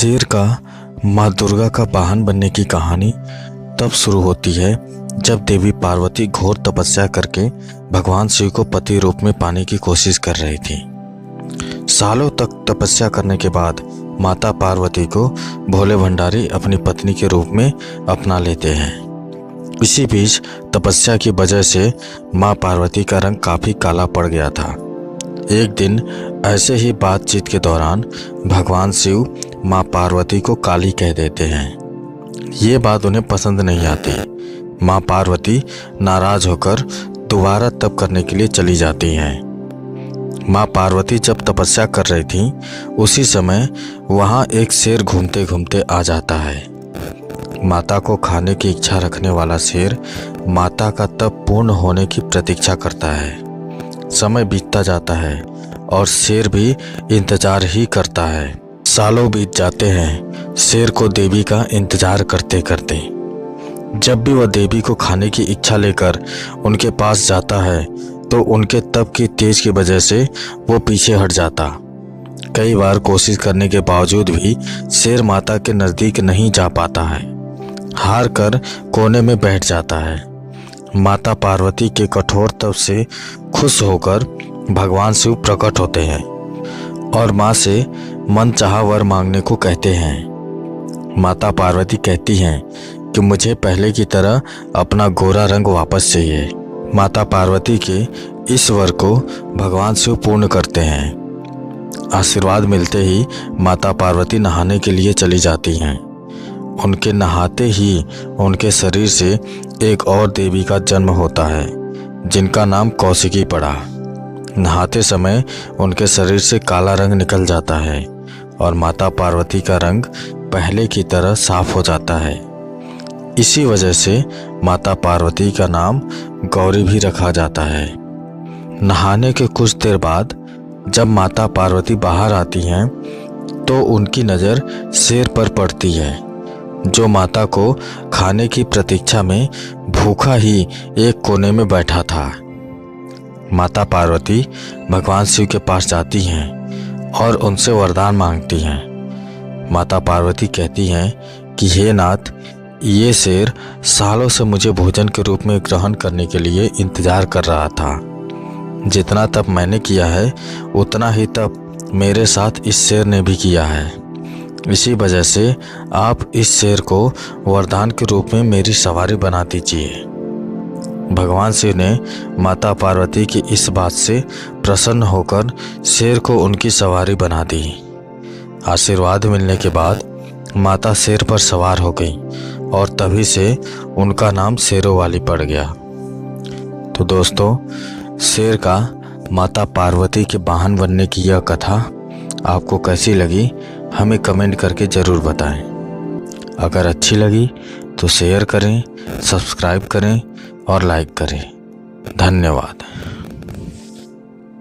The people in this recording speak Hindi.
शेर का माँ दुर्गा का वाहन बनने की कहानी तब शुरू होती है जब देवी पार्वती घोर तपस्या करके भगवान शिव को पति रूप में पाने की कोशिश कर रही थी। सालों तक तपस्या करने के बाद माता पार्वती को भोले भंडारी अपनी पत्नी के रूप में अपना लेते हैं। इसी बीच तपस्या की वजह से माँ पार्वती का रंग काफ़ी काला पड़ गया था। एक दिन ऐसे ही बातचीत के दौरान भगवान शिव माँ पार्वती को काली कह देते हैं। ये बात उन्हें पसंद नहीं आती। माँ पार्वती नाराज होकर दोबारा तप करने के लिए चली जाती हैं। माँ पार्वती जब तपस्या कर रही थी उसी समय वहाँ एक शेर घूमते घूमते आ जाता है। माता को खाने की इच्छा रखने वाला शेर माता का तप पूर्ण होने की प्रतीक्षा करता है। समय बीतता जाता है और शेर भी इंतजार ही करता है। सालों बीत जाते हैं शेर को देवी का इंतजार करते करते। जब भी वह देवी को खाने की इच्छा लेकर उनके पास जाता है तो उनके तप की तेज की वजह से वो पीछे हट जाता। कई बार कोशिश करने के बावजूद भी शेर माता के नज़दीक नहीं जा पाता है। हार कर कोने में बैठ जाता है। माता पार्वती के कठोर तप से खुश होकर भगवान शिव प्रकट होते हैं और माँ से मनचाहा वर मांगने को कहते हैं। माता पार्वती कहती हैं कि मुझे पहले की तरह अपना गोरा रंग वापस चाहिए। माता पार्वती के इस वर को भगवान शिव पूर्ण करते हैं। आशीर्वाद मिलते ही माता पार्वती नहाने के लिए चली जाती हैं। उनके नहाते ही उनके शरीर से एक और देवी का जन्म होता है जिनका नाम कौशिकी पड़ा। नहाते समय उनके शरीर से काला रंग निकल जाता है और माता पार्वती का रंग पहले की तरह साफ हो जाता है। इसी वजह से माता पार्वती का नाम गौरी भी रखा जाता है। नहाने के कुछ देर बाद जब माता पार्वती बाहर आती हैं तो उनकी नज़र शेर पर पड़ती है जो माता को खाने की प्रतीक्षा में भूखा ही एक कोने में बैठा था। माता पार्वती भगवान शिव के पास जाती हैं और उनसे वरदान मांगती हैं। माता पार्वती कहती हैं कि हे नाथ, ये शेर सालों से मुझे भोजन के रूप में ग्रहण करने के लिए इंतजार कर रहा था। जितना तप मैंने किया है उतना ही तप मेरे साथ इस शेर ने भी किया है। इसी वजह से आप इस शेर को वरदान के रूप में मेरी सवारी बना दीजिए। भगवान शिव ने माता पार्वती की इस बात से प्रसन्न होकर शेर को उनकी सवारी बना दी। आशीर्वाद मिलने के बाद माता शेर पर सवार हो गई और तभी से उनका नाम शेरों वाली पड़ गया। तो दोस्तों, शेर का माता पार्वती के वाहन बनने की यह कथा आपको कैसी लगी हमें कमेंट करके ज़रूर बताएं। अगर अच्छी लगी तो शेयर करें, सब्सक्राइब करें और लाइक करें। धन्यवाद।